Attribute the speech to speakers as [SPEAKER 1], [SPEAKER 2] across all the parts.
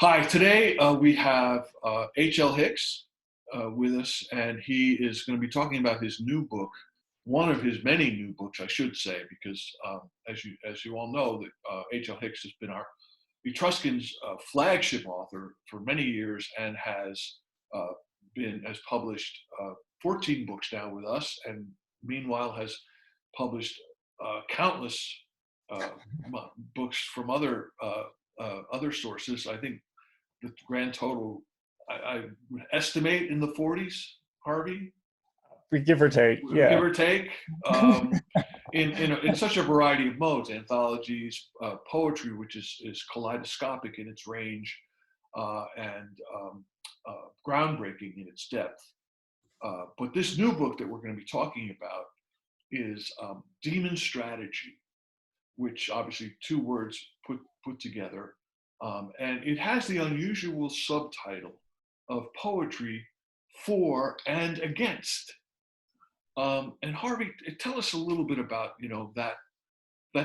[SPEAKER 1] Hi, today we have H.L. Hicks with us, and he is going to be talking about his new book, one of his many new books, I should say, because as you all know, that H.L. Hicks has been our Etruscan's flagship author for many years and uh, has published 14 books now with us, and meanwhile has published countless uh, books from other sources. I think the grand total, I would estimate in the 40s, Harvey,
[SPEAKER 2] We give or take,
[SPEAKER 1] give
[SPEAKER 2] yeah.
[SPEAKER 1] or take, in such a variety of modes: anthologies, poetry, which is kaleidoscopic in its range, and groundbreaking in its depth. But this new book that we're going to be talking about is Demonstrategy, which obviously two words put together. And it has the unusual subtitle of Poetry for and Against. And Harvey, tell us a little bit about that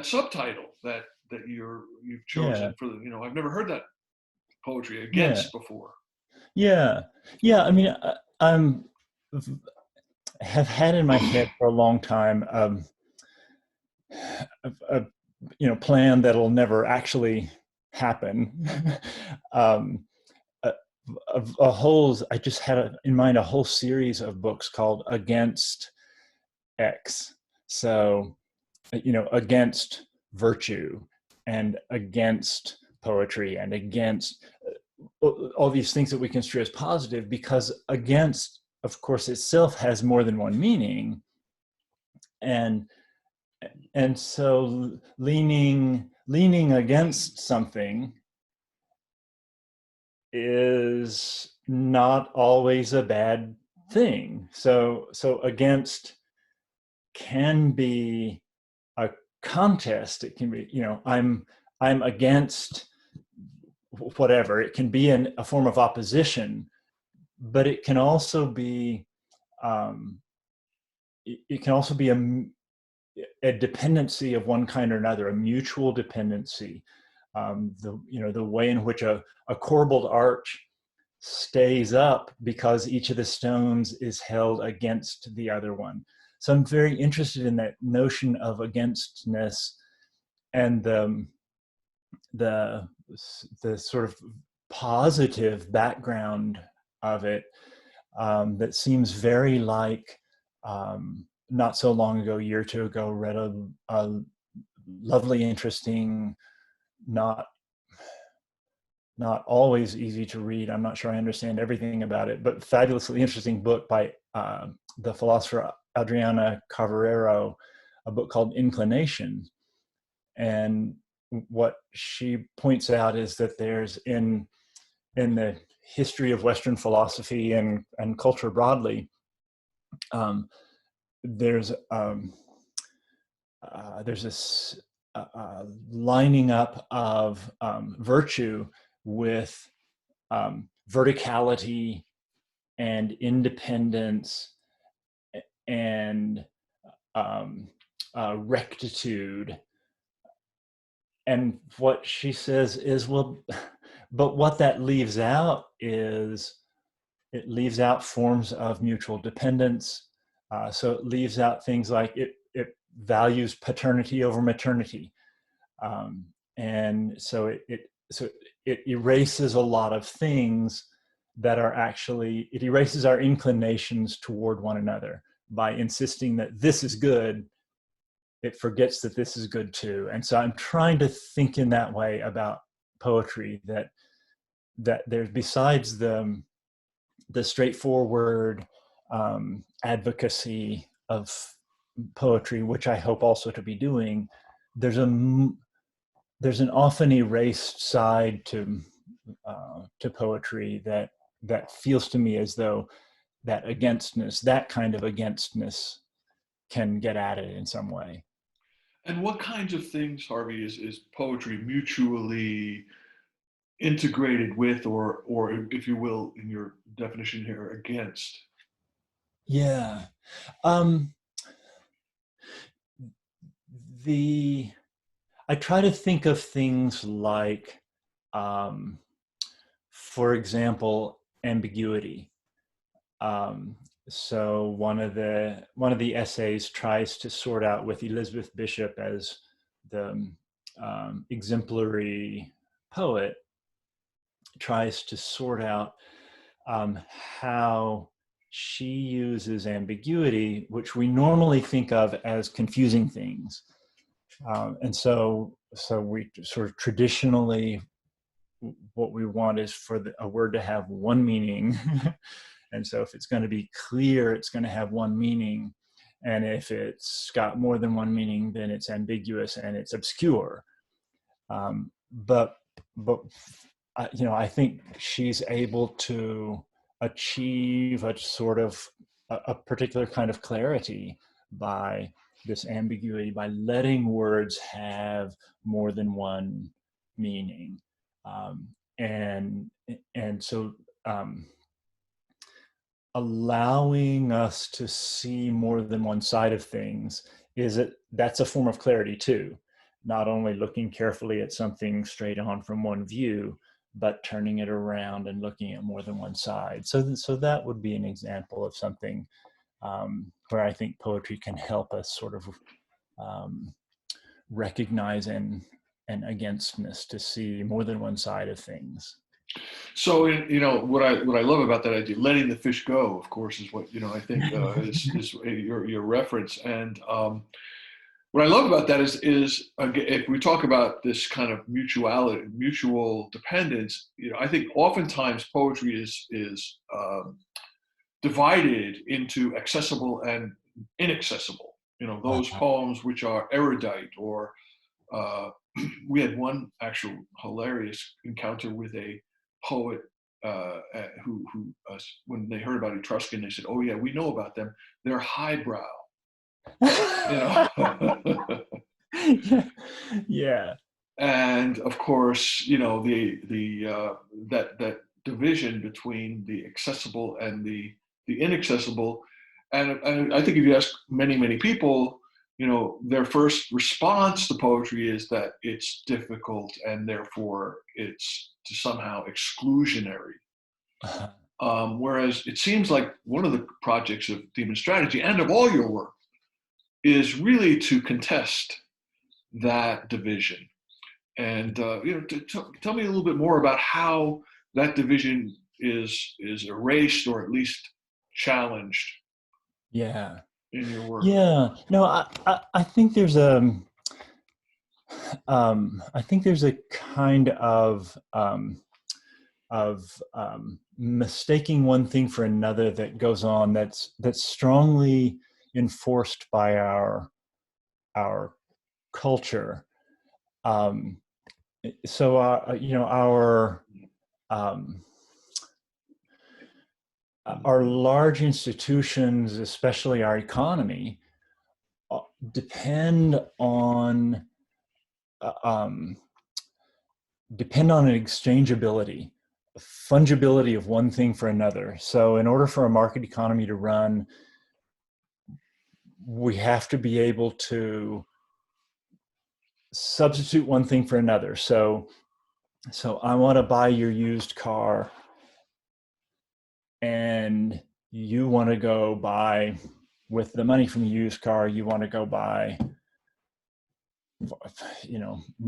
[SPEAKER 1] subtitle that you've
[SPEAKER 2] Yeah,
[SPEAKER 1] chosen for the I've never heard that, poetry
[SPEAKER 2] yeah,
[SPEAKER 1] against, before.
[SPEAKER 2] yeah, yeah. I mean, I'm have had in my head for a long time a plan that'll never actually happen. um, a, a whole I just had in mind a whole series of books called Against X. So against virtue and against poetry and against all these things that we construe as positive, because against, of course, itself has more than one meaning. And so leaning against something is not always a bad thing. So against can be a contest. It can be, I'm against whatever. It can be a form of opposition, but it can also be um, it can also be a dependency of one kind or another, a mutual dependency. The way in which a corbelled arch stays up because each of the stones is held against the other one. So I'm very interested in that notion of againstness and the sort of positive background of it, that seems very like, not so long ago, a year or two ago, read a lovely, interesting, not always easy to read. I'm not sure I understand everything about it, but fabulously interesting book by the philosopher Adriana Cavarero, a book called Inclination. And what she points out is that there's in the history of Western philosophy and culture broadly, there's this lining up of virtue with verticality and independence and rectitude. And what she says is, well, but what that leaves out is, it leaves out forms of mutual dependence. So it leaves out things like it values paternity over maternity. And so it erases a lot of things that are actually, it erases our inclinations toward one another by insisting that this is good. It forgets that this is good too. And so I'm trying to think in that way about poetry, that there's, besides the straightforward advocacy of poetry, which I hope also to be doing, there's an often erased side to poetry that feels to me as though that kind of againstness can get at it in some way.
[SPEAKER 1] And what kinds of things, Harvey, is poetry mutually integrated with, or if you will, in your definition here, against?
[SPEAKER 2] Yeah. Um, I try to think of things like, um, for example, ambiguity. Um, so one of the essays tries to sort out, with Elizabeth Bishop as the exemplary poet, tries to sort out how she uses ambiguity, which we normally think of as confusing things. And so we sort of traditionally, what we want is for a word to have one meaning. And so if it's going to be clear, it's going to have one meaning. And if it's got more than one meaning, then it's ambiguous and it's obscure. But I think she's able to achieve a sort of a particular kind of clarity by this ambiguity, by letting words have more than one meaning. Um, and so allowing us to see more than one side of things, that's a form of clarity too. Not only looking carefully at something straight on from one view, but turning it around and looking at more than one side. So that would be an example of something where I think poetry can help us sort of recognize an againstness, to see more than one side of things.
[SPEAKER 1] So, what I love about that idea, letting the fish go, of course, is what I think is your reference. And what I love about that is if we talk about this kind of mutual dependence, I think oftentimes poetry is divided into accessible and inaccessible. Those poems which are erudite, or we had one actual hilarious encounter with a poet who when they heard about Etruscan, they said, "Oh yeah, we know about them. They're highbrow."
[SPEAKER 2] Yeah.
[SPEAKER 1] And of course, that division between the accessible and the inaccessible, and I think if you ask many people, their first response to poetry is that it's difficult and therefore it's somehow exclusionary. Whereas it seems like one of the projects of Demonstrategy and of all your work is really to contest that division. And tell me a little bit more about how that division is erased, or at least challenged.
[SPEAKER 2] Yeah.
[SPEAKER 1] In your work.
[SPEAKER 2] Yeah. No, I think there's a kind of mistaking one thing for another that goes on, that's strongly enforced by our culture. So our large institutions, especially our economy, depend on an exchangeability, fungibility of one thing for another. So in order for a market economy to run, we have to be able to substitute one thing for another. So I want to buy your used car, and you want to go buy, with the money from the used car, you want to go buy,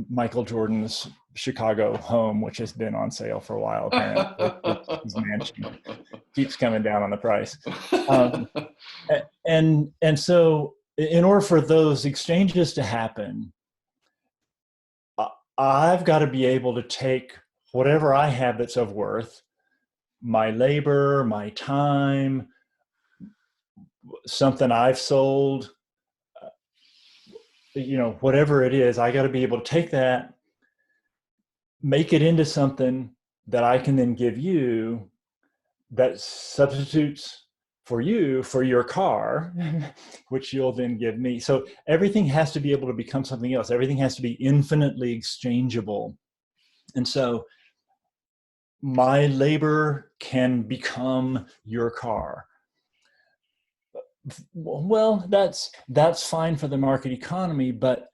[SPEAKER 2] Michael Jordan's Chicago home, which has been on sale for a while. Apparently, his mansion keeps coming down on the price. And so, in order for those exchanges to happen, I've got to be able to take whatever I have that's of worth, my labor, my time, something I've sold, whatever it is, I got to be able to take that, make it into something that I can then give you, that substitutes for you for your car, which you'll then give me. So everything has to be able to become something else. Everything has to be infinitely exchangeable. And so my labor can become your car. Well, that's fine for the market economy, but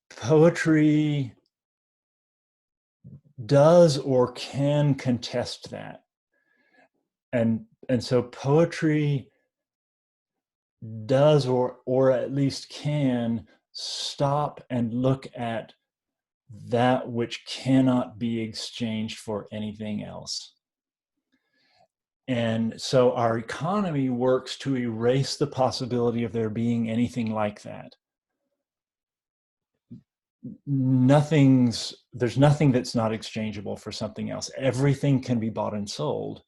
[SPEAKER 2] poetry does or can contest that. And so poetry does or at least can stop and look at that which cannot be exchanged for anything else. And so our economy works to erase the possibility of there being anything like that. There's nothing that's not exchangeable for something else. Everything can be bought and sold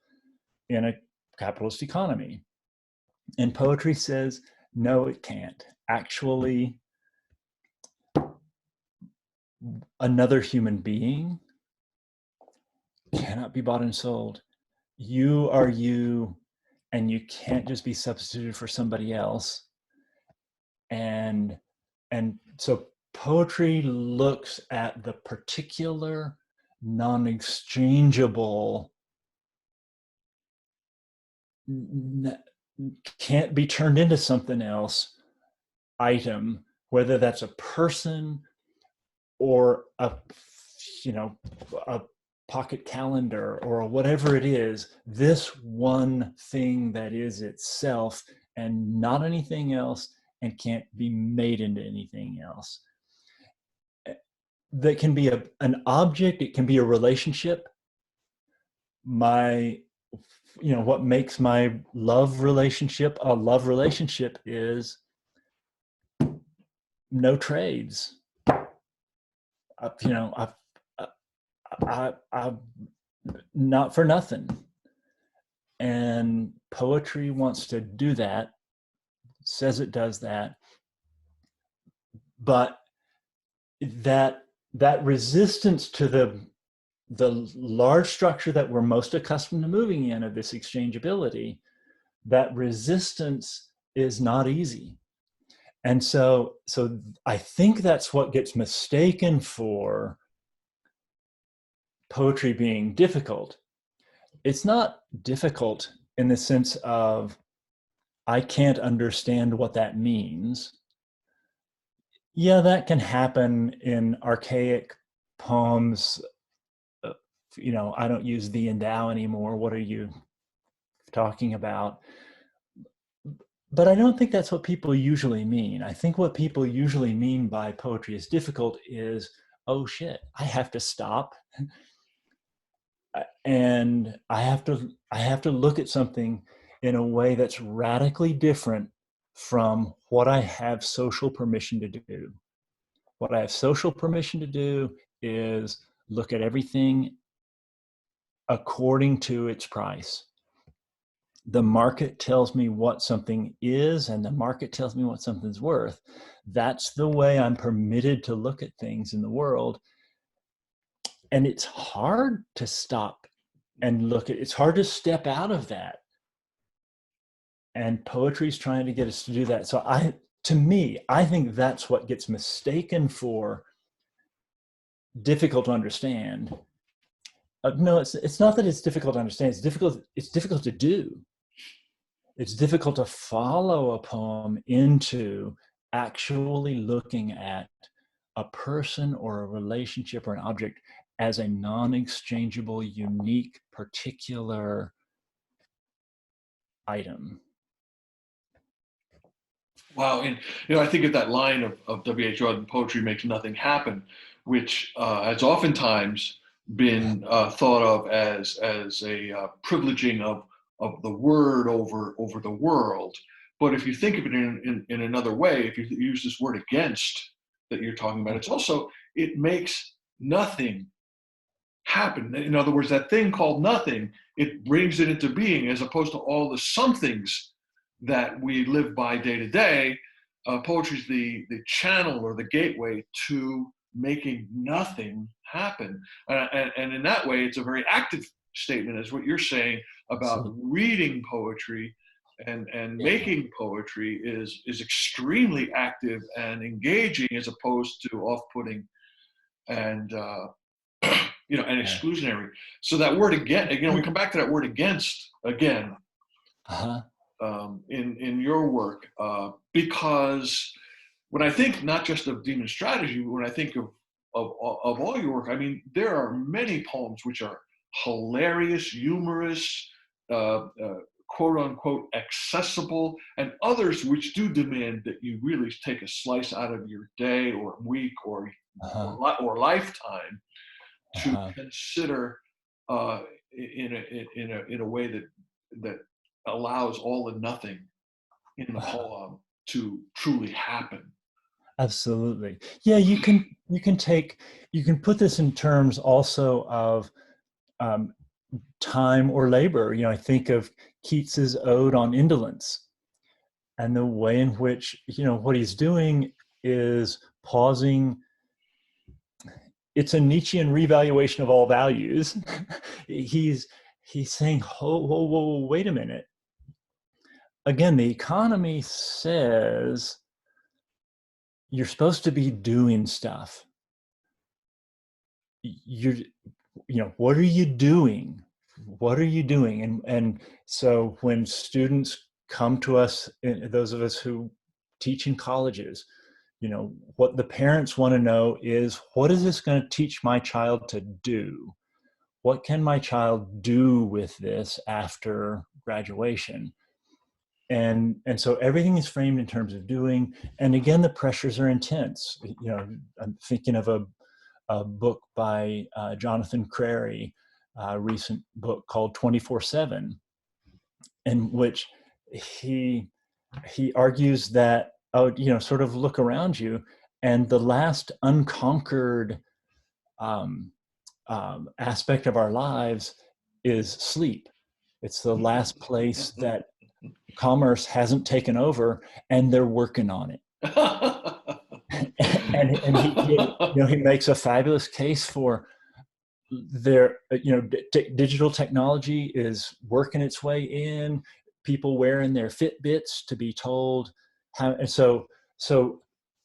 [SPEAKER 2] in a capitalist economy. And poetry says, no, it can't. Actually, another human being cannot be bought and sold. You are you, and you can't just be substituted for somebody else. And so poetry looks at the particular non-exchangeable, can't be turned into something else item, whether that's a person or a pocket calendar or whatever it is, this one thing that is itself and not anything else, and can't be made into anything else. That can be an object, it can be a relationship. What makes my love relationship a love relationship is no trades. I not for nothing. And poetry wants to do that, says it does that, but that resistance to the large structure that we're most accustomed to moving in of this exchangeability, that resistance is not easy. And so I think that's what gets mistaken for poetry being difficult. It's not difficult in the sense of I can't understand what that means. Yeah, that can happen in archaic poems. I don't use thee and thou anymore. What are you talking about? But I don't think that's what people usually mean. I think what people usually mean by poetry is difficult is, oh shit, I have to stop and I have to look at something in a way that's radically different from what I have social permission to do. What I have social permission to do is look at everything according to its price. The market tells me what something is, and the market tells me what something's worth. That's the way I'm permitted to look at things in the world. And it's hard to stop and look at, it's hard to step out of that. And poetry's trying to get us to do that. So to me, I think that's what gets mistaken for difficult to understand. No, it's not that it's difficult to understand. It's difficult to do. It's difficult to follow a poem into actually looking at a person or a relationship or an object as a non-exchangeable, unique, particular item.
[SPEAKER 1] Wow, and I think of that line of W.H. Auden, "Poetry makes nothing happen," which has oftentimes been thought of as a privileging of the word over the world. But if you think of it in another way, if you use this word "against" that you're talking about, it's also, it makes nothing happen. In other words, that thing called nothing, it brings it into being, as opposed to all the somethings that we live by day to day. Poetry is the channel or the gateway to making nothing happen. And in that way, it's a very active statement, as what you're saying about reading poetry and making poetry is extremely active and engaging, as opposed to off-putting and and exclusionary. So that word again, we come back to that word "against" again.
[SPEAKER 2] Uh-huh.
[SPEAKER 1] In your work, because when I think not just of Demonstrategy, when I think of of all your work. I mean, there are many poems which are hilarious, humorous, quote unquote accessible, and others which do demand that you really take a slice out of your day or week or lifetime to consider in a way that allows all and nothing in the poem to truly happen.
[SPEAKER 2] Absolutely. Yeah, you can put this in terms also of time or labor. I think of Keats's Ode on Indolence, and the way in which, what he's doing is pausing. It's a Nietzschean revaluation of all values. he's saying, whoa, wait a minute. Again, the economy says you're supposed to be doing stuff. What are you doing? What are you doing? And so when students come to us, those of us who teach in colleges, what the parents want to know is, what is this going to teach my child to do? What can my child do with this after graduation? And so everything is framed in terms of doing. And again, the pressures are intense. I'm thinking of a book by Jonathan Crary, a recent book called 24/7, in which he argues that, sort of look around you, and the last unconquered aspect of our lives is sleep. It's the last place that commerce hasn't taken over, and they're working on it. and he makes a fabulous case for their, digital technology is working its way in, people wearing their Fitbits to be told how. And so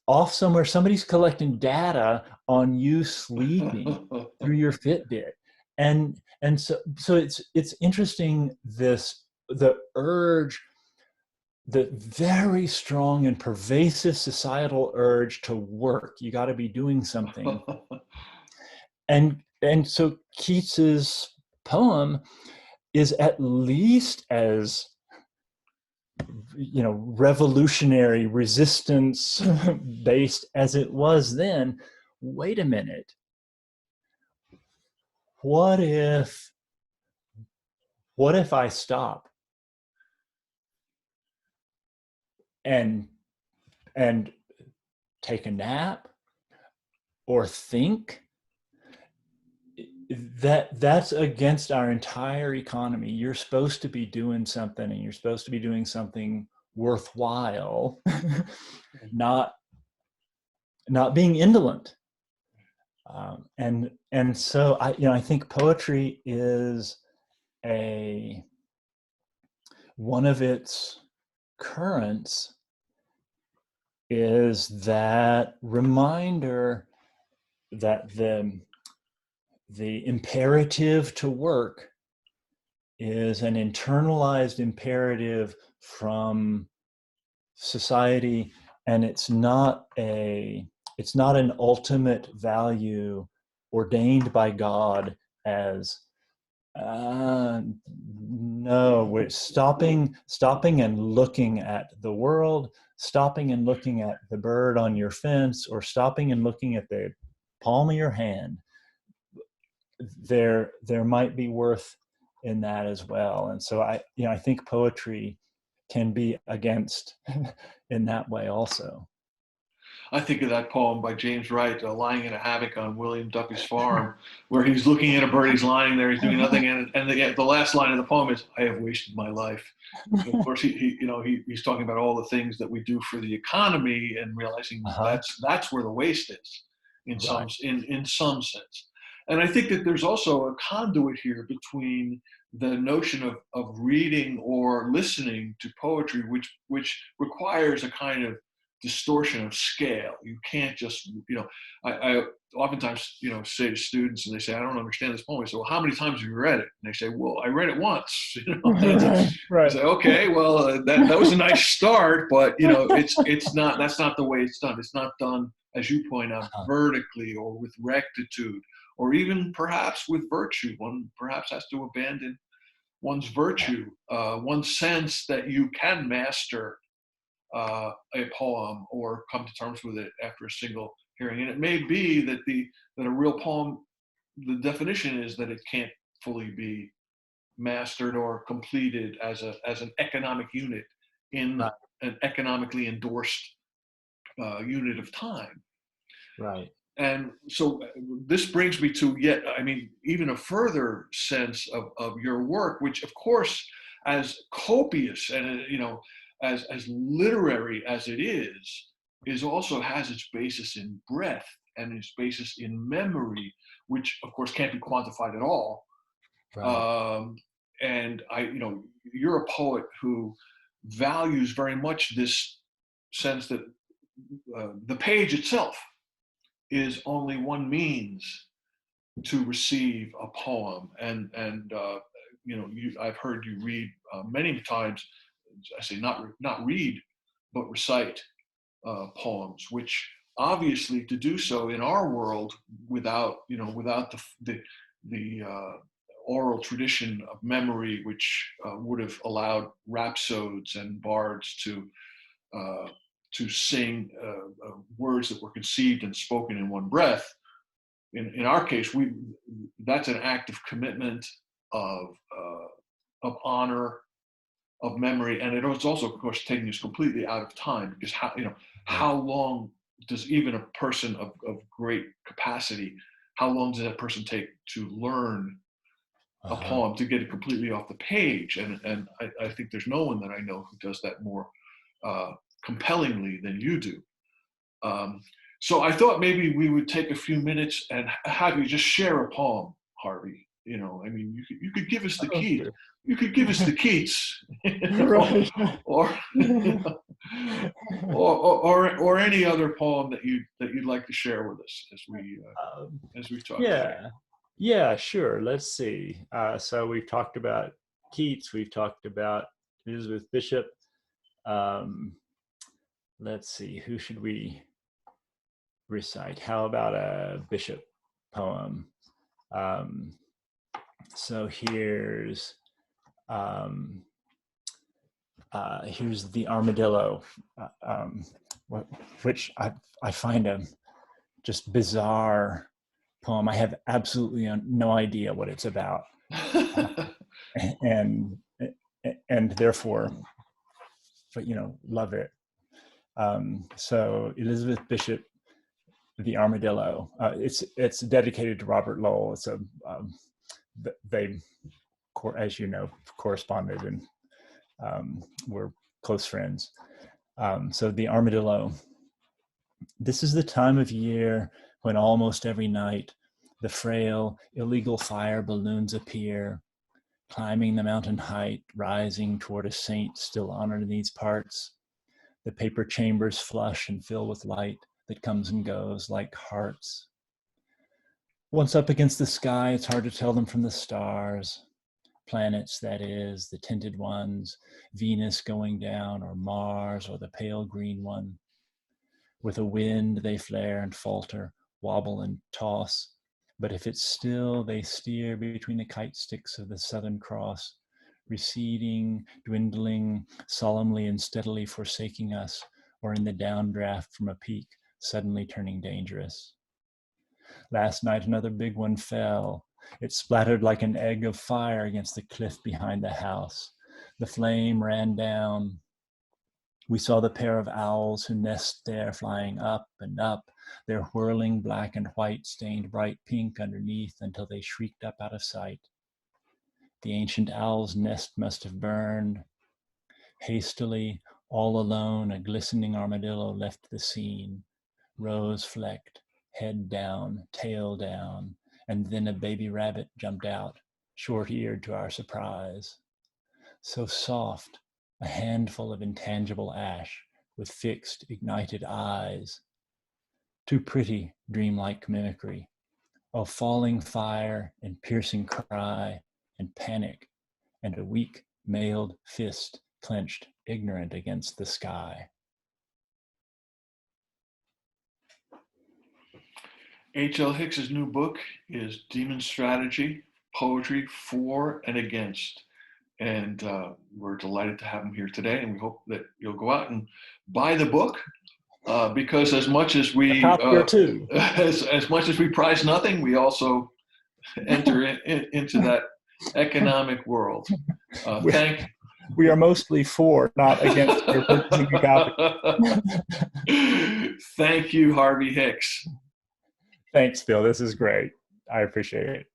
[SPEAKER 2] off somewhere, somebody's collecting data on you sleeping through your Fitbit. And so it's interesting, the urge, the very strong and pervasive societal urge to work. You got to be doing something. And so Keats's poem is at least as, revolutionary, resistance based as it was then. Wait a minute. What if I stop and take a nap or think? That's against our entire economy. You're supposed to be doing something, and you're supposed to be doing something worthwhile, not being indolent. And so I think poetry is one of its currents is that reminder that the imperative to work is an internalized imperative from society, and it's not an ultimate value ordained by God as no. We're stopping and looking at the world, stopping and looking at the bird on your fence, or stopping and looking at the palm of your hand. There might be worth in that as well. And so I think poetry can be against in that way also.
[SPEAKER 1] I think of that poem by James Wright, Lying in a Hammock on William Duffy's Farm, where he's looking at a bird, he's lying there, he's doing nothing, and the last line of the poem is, "I have wasted my life." And of course, he's talking about all the things that we do for the economy, and realizing that's where the waste is, in some sense. And I think that there's also a conduit here between the notion of reading or listening to poetry, which requires a kind of distortion of scale. You can't just, I oftentimes, say to students, and they say, "I don't understand this poem." I say, "Well, how many times have you read it?" And they say, "Well, I read it once."
[SPEAKER 2] Right.
[SPEAKER 1] I say, "Okay, well, that was a nice start, but it's not. That's not the way it's done. It's not done as you point out,
[SPEAKER 2] Uh-huh.
[SPEAKER 1] vertically or with rectitude, or even perhaps with virtue. One perhaps has to abandon one's virtue, one's sense that you can master a poem or come to terms with it after a single hearing. And it may be that that a real poem, the definition is that it can't fully be mastered or completed as an economic unit in
[SPEAKER 2] Right,
[SPEAKER 1] an economically endorsed unit of time.
[SPEAKER 2] right.
[SPEAKER 1] And so this brings me to yet, I mean, even a further sense of your work, which of course, as copious and, as literary as it is also has its basis in breadth and its basis in memory, which of course can't be quantified at all.
[SPEAKER 2] Right.
[SPEAKER 1] Um, and you're a poet who values very much this sense that the page itself is only one means to receive a poem. I've heard you read many times. I say not read, but recite poems, which obviously to do so in our world without the oral tradition of memory, which would have allowed rhapsodes and bards uh, to sing words that were conceived and spoken in one breath. In our case, that's an act of commitment, of honor, of memory, and it's also, of course, taking us completely out of time, because
[SPEAKER 2] Right.
[SPEAKER 1] how long does even a person of great capacity, how long does that person take to learn a
[SPEAKER 2] Uh-huh.
[SPEAKER 1] poem, to get it completely off the page? And I think there's no one that I know who does that more uh, compellingly than you do. Um, so I thought maybe we would take a few minutes and have you just share a poem, Harvey. I mean, you could give us the
[SPEAKER 2] Oh,
[SPEAKER 1] Keats.
[SPEAKER 2] sure.
[SPEAKER 1] You could give us the Keats,
[SPEAKER 2] Right.
[SPEAKER 1] or, or any other poem that you'd like to share with us
[SPEAKER 2] Um,
[SPEAKER 1] as we talk today.
[SPEAKER 2] yeah. Yeah, sure. Let's see. So we've talked about Keats, we've talked about Elizabeth Bishop. Um, let's see, who should we recite? How about a Bishop poem? Um, so um, here's the Armadillo, uh, um, which I find a just bizarre poem. I have absolutely no idea what it's about, and and therefore, but love it. So Elizabeth Bishop, the Armadillo. It's dedicated to Robert Lowell. It's a they, as you know, corresponded and were close friends. So the Armadillo. This is the time of year when almost every night the frail, illegal fire balloons appear, climbing the mountain height, rising toward a saint still honored in these parts. The paper chambers flush and fill with light that comes and goes like hearts. Once up against the sky, it's hard to tell them from the stars. Planets, that is, the tinted ones, Venus going down, or Mars, or the pale green one. With a wind, they flare and falter, wobble and toss. But if it's still, they steer between the kite sticks of the Southern Cross, receding, dwindling, solemnly and steadily forsaking us, or in the downdraft from a peak, suddenly turning dangerous. Last night, another big one fell. It splattered like an egg of fire against the cliff behind the house. The flame ran down. We saw the pair of owls who nest there flying up and up, their whirling black and white stained bright pink underneath until they shrieked up out of sight. The ancient owl's nest must have burned. Hastily, all alone, a glistening armadillo left the scene, rose-flecked, head down, tail down, and then a baby rabbit jumped out, short-eared to our surprise. So soft, a handful of intangible ash with fixed, ignited eyes. Too pretty, dreamlike mimicry of falling fire and piercing cry and panic and a weak, mailed fist clenched, ignorant against the sky.
[SPEAKER 1] H.L. Hicks's new book is Demonstrategy, Poetry for and Against. And we're delighted to have him here today. And we hope that you'll go out and buy the book because as much as we as much as we prize nothing, we also enter into that economic world.
[SPEAKER 2] We are mostly for, not against your purchasing a copy.
[SPEAKER 1] Thank you, Harvey Hicks.
[SPEAKER 2] Thanks, Phil. This is great. I appreciate it.